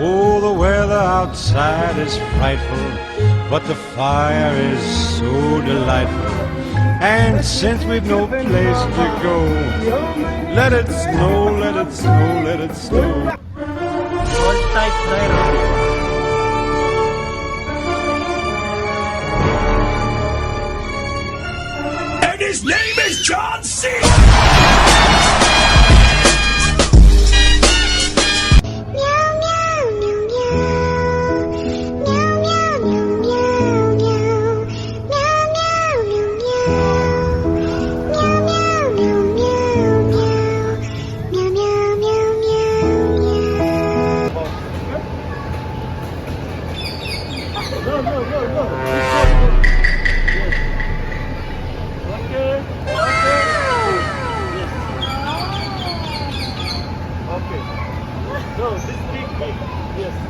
Oh, the weather outside is frightful, but the fire is so delightful. And since we've no place to go, let it snow, let it snow, let it snow. All type driver. And his name is John C.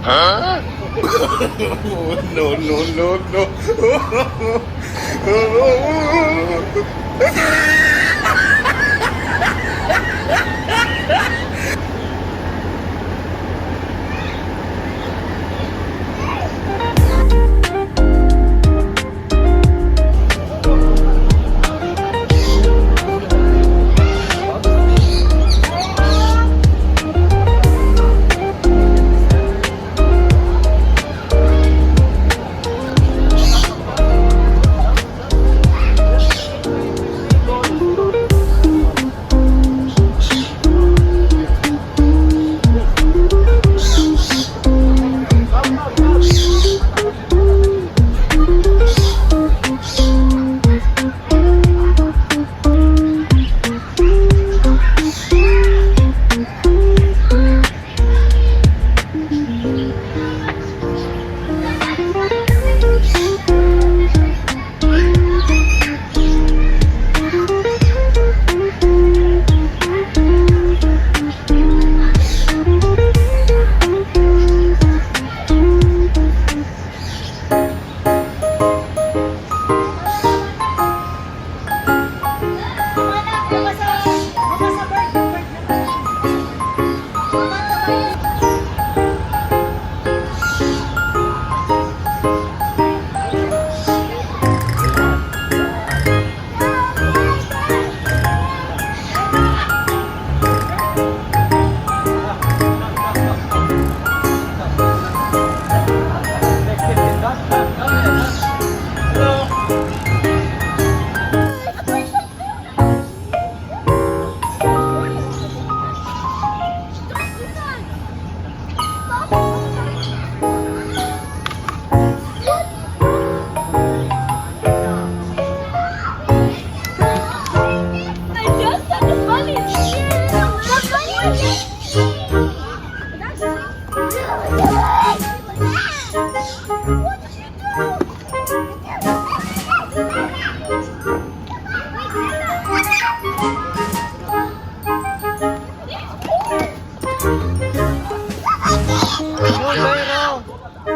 Huh? No, no, no, no.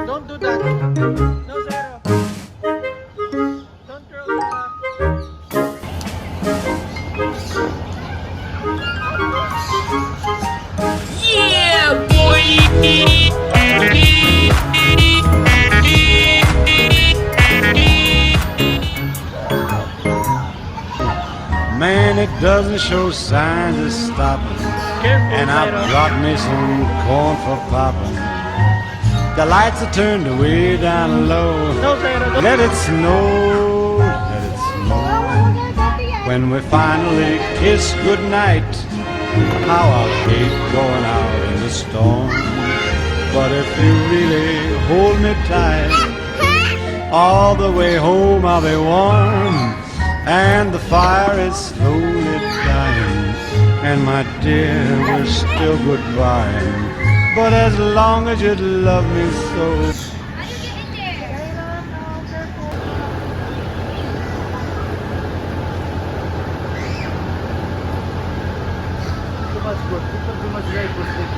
Don't do that. No, Zero. Don't throw the... Yeah, boy! Man, it doesn't show signs of stopping. Careful, And I've Zero. got me some corn for popping. The lights are turned way down low. No, Zero. Don't... Let it snow, let it snow. When we finally kiss goodnight, how I'll hate going out in the storm. But if you really hold me tight, all the way home I'll be warm. And the fire is slowly dying, and my dear, we're still goodbye. But as long as you love me so. Too much good. Too much right.